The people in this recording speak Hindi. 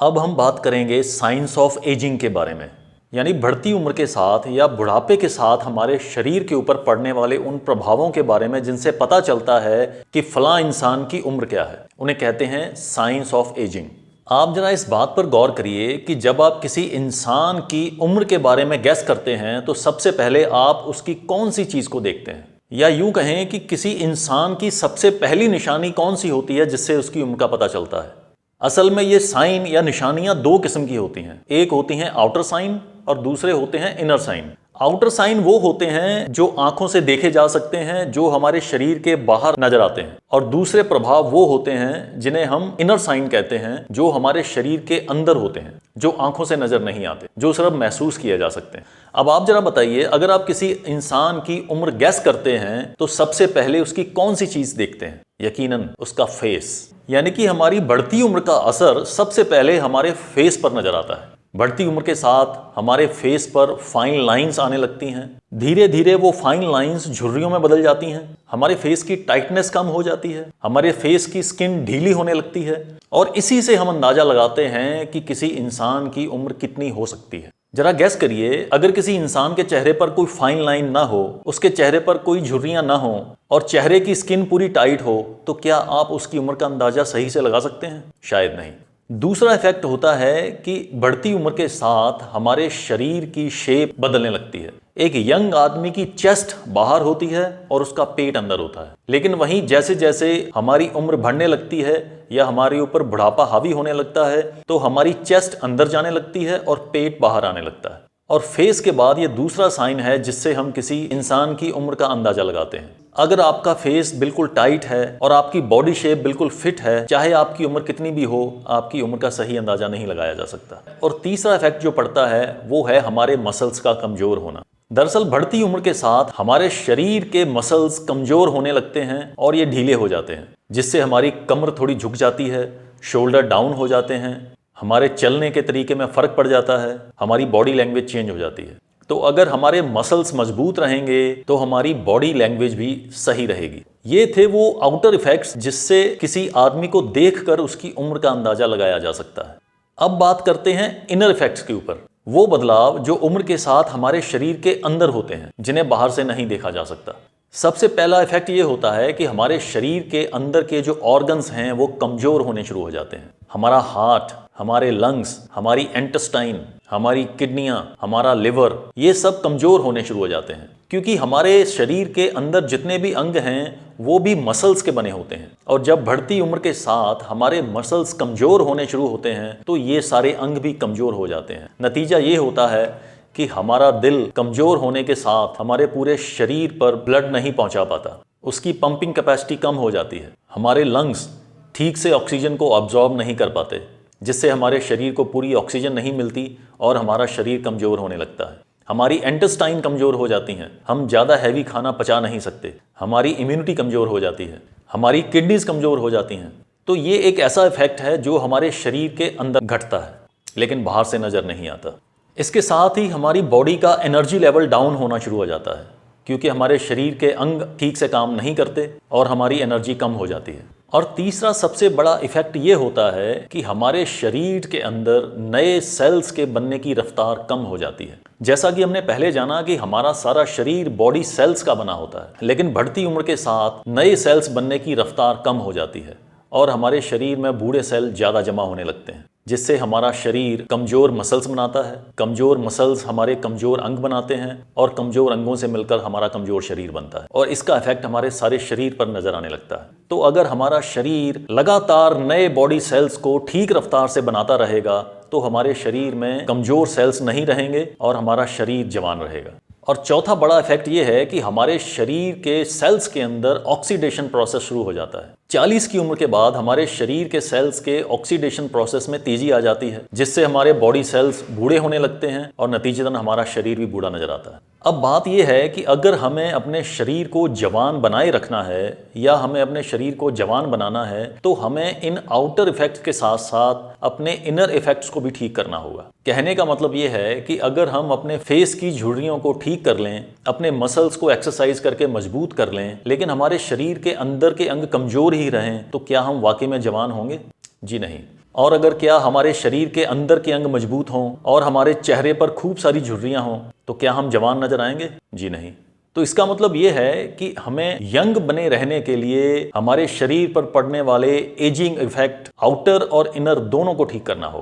अब हम बात करेंगे साइंस ऑफ एजिंग के बारे में, यानी बढ़ती उम्र के साथ या बुढ़ापे के साथ हमारे शरीर के ऊपर पड़ने वाले उन प्रभावों के बारे में जिनसे पता चलता है कि फलां इंसान की उम्र क्या है। उन्हें कहते हैं साइंस ऑफ एजिंग। आप जरा इस बात पर गौर करिए कि जब आप किसी इंसान की उम्र के बारे में गैस करते हैं तो सबसे पहले आप उसकी कौन सी चीज़ को देखते हैं, या यूं कहें कि किसी इंसान की सबसे पहली निशानी कौन सी होती है जिससे उसकी उम्र का पता चलता है। असल में ये साइन या निशानियां दो किस्म की होती हैं। एक होती हैं आउटर साइन और दूसरे होते हैं इनर साइन। आउटर साइन वो होते हैं जो आंखों से देखे जा सकते हैं, जो हमारे शरीर के बाहर नजर आते हैं, और दूसरे प्रभाव वो होते हैं जिन्हें हम इनर साइन कहते हैं, जो हमारे शरीर के अंदर होते हैं, जो आंखों से नजर नहीं आते, जो सिर्फ महसूस किए जा सकते हैं। अब आप जरा बताइए, अगर आप किसी इंसान की उम्र गैस करते हैं तो सबसे पहले उसकी कौन सी चीज देखते हैं? यकीनन उसका फेस। यानी कि हमारी बढ़ती उम्र का असर सबसे पहले हमारे फेस पर नजर आता है। बढ़ती उम्र के साथ हमारे फेस पर फाइन लाइंस आने लगती हैं। धीरे धीरे वो फाइन लाइंस झुर्रियों में बदल जाती हैं। हमारे फेस की टाइटनेस कम हो जाती है, हमारे फेस की स्किन ढीली होने लगती है, और इसी से हम अंदाजा लगाते हैं कि किसी इंसान की उम्र कितनी हो सकती है। जरा गैस करिए, अगर किसी इंसान के चेहरे पर कोई फाइन लाइन ना हो, उसके चेहरे पर कोई झुर्रियां ना हो और चेहरे की स्किन पूरी टाइट हो, तो क्या आप उसकी उम्र का अंदाजा सही से लगा सकते हैं? शायद नहीं। दूसरा इफेक्ट होता है कि बढ़ती उम्र के साथ हमारे शरीर की शेप बदलने लगती है। एक यंग आदमी की चेस्ट बाहर होती है और उसका पेट अंदर होता है, लेकिन वहीं जैसे जैसे हमारी उम्र बढ़ने लगती है या हमारे ऊपर बुढ़ापा हावी होने लगता है तो हमारी चेस्ट अंदर जाने लगती है और पेट बाहर आने लगता है। और फेस के बाद ये दूसरा साइन है जिससे हम किसी इंसान की उम्र का अंदाजा लगाते हैं। अगर आपका फेस बिल्कुल टाइट है और आपकी बॉडी शेप बिल्कुल फिट है, चाहे आपकी उम्र कितनी भी हो, आपकी उम्र का सही अंदाजा नहीं लगाया जा सकता। और तीसरा इफेक्ट जो पड़ता है वो है हमारे मसल्स का कमजोर होना। दरअसल बढ़ती उम्र के साथ हमारे शरीर के मसल्स कमजोर होने लगते हैं और ये ढीले हो जाते हैं, जिससे हमारी कमर थोड़ी झुक जाती है, शोल्डर डाउन हो जाते हैं, हमारे चलने के तरीके में फर्क पड़ जाता है, हमारी बॉडी लैंग्वेज चेंज हो जाती है। तो अगर हमारे मसल्स मजबूत रहेंगे तो हमारी बॉडी लैंग्वेज भी सही रहेगी। ये थे वो आउटर इफेक्ट्स जिससे किसी आदमी को देखकर उसकी उम्र का अंदाजा लगाया जा सकता है। अब बात करते हैं इनर इफेक्ट्स के ऊपर। वो बदलाव जो उम्र के साथ हमारे शरीर के अंदर होते हैं, जिन्हें बाहर से नहीं देखा जा सकता। सबसे पहला इफेक्ट ये होता है कि हमारे शरीर के अंदर के जो ऑर्गन्स हैं वो कमजोर होने शुरू हो जाते हैं। हमारा हार्ट, हमारे लंग्स, हमारी इंटेस्टाइन, हमारी किडनियां, हमारा लिवर, ये सब कमजोर होने शुरू हो जाते हैं, क्योंकि हमारे शरीर के अंदर जितने भी अंग हैं वो भी मसल्स के बने होते हैं। और जब बढ़ती उम्र के साथ हमारे मसल्स कमजोर होने शुरू होते हैं तो ये सारे अंग भी कमजोर हो जाते हैं। नतीजा ये होता है कि हमारा दिल कमजोर होने के साथ हमारे पूरे शरीर पर ब्लड नहीं पहुंचा पाता, उसकी पंपिंग कैपेसिटी कम हो जाती है। हमारे लंग्स ठीक से ऑक्सीजन को अब्जॉर्ब नहीं कर पाते, जिससे हमारे शरीर को पूरी ऑक्सीजन नहीं मिलती और हमारा शरीर कमजोर होने लगता है। हमारी इंटेस्टाइन कमजोर हो जाती हैं, हम ज़्यादा हैवी खाना पचा नहीं सकते, हमारी इम्यूनिटी कमजोर हो जाती है, हमारी किडनीज कमजोर हो जाती हैं। तो ये एक ऐसा इफेक्ट है जो हमारे शरीर के अंदर घटता है लेकिन बाहर से नज़र नहीं आता। इसके साथ ही हमारी बॉडी का एनर्जी लेवल डाउन होना शुरू हो जाता है, क्योंकि हमारे शरीर के अंग ठीक से काम नहीं करते और हमारी एनर्जी कम हो जाती है। और तीसरा सबसे बड़ा इफेक्ट ये होता है कि हमारे शरीर के अंदर नए सेल्स के बनने की रफ्तार कम हो जाती है। जैसा कि हमने पहले जाना कि हमारा सारा शरीर बॉडी सेल्स का बना होता है, लेकिन बढ़ती उम्र के साथ नए सेल्स बनने की रफ्तार कम हो जाती है और हमारे शरीर में बूढ़े सेल ज़्यादा जमा होने लगते हैं, जिससे हमारा शरीर कमज़ोर मसल्स बनाता है। कमज़ोर मसल्स हमारे कमज़ोर अंग बनाते हैं और कमज़ोर अंगों से मिलकर हमारा कमज़ोर शरीर बनता है, और इसका इफेक्ट हमारे सारे शरीर पर नज़र आने लगता है। तो अगर हमारा शरीर लगातार नए बॉडी सेल्स को ठीक रफ्तार से बनाता रहेगा तो हमारे शरीर में कमज़ोर सेल्स नहीं रहेंगे और हमारा शरीर जवान रहेगा। और चौथा बड़ा इफेक्ट ये है कि हमारे शरीर के सेल्स के अंदर ऑक्सीडेशन प्रोसेस शुरू हो जाता है। 40 की उम्र के बाद हमारे शरीर के सेल्स के ऑक्सीडेशन प्रोसेस में तेजी आ जाती है, जिससे हमारे बॉडी सेल्स बूढ़े होने लगते हैं और नतीजतन हमारा शरीर भी बूढ़ा नजर आता है। अब बात यह है कि अगर हमें अपने शरीर को जवान बनाए रखना है या हमें अपने शरीर को जवान बनाना है तो हमें इन आउटर इफेक्ट्स के साथ साथ अपने इनर इफेक्ट्स को भी ठीक करना होगा। कहने का मतलब ये है कि अगर हम अपने फेस की झुर्रियों को ठीक कर लें, अपने मसल्स को एक्सरसाइज करके मजबूत कर लें, लेकिन हमारे शरीर के अंदर के अंग कमजोर ही रहें, तो क्या हम वाकई में जवान होंगे? जी नहीं। और अगर क्या हमारे शरीर के अंदर के अंग मजबूत हों और हमारे चेहरे पर खूब सारी झुर्रियां हों तो क्या हम जवान नजर आएंगे? जी नहीं। तो इसका मतलब ये है कि हमें यंग बने रहने के लिए हमारे शरीर पर पड़ने वाले एजिंग इफेक्ट आउटर और इनर दोनों को ठीक करना होगा।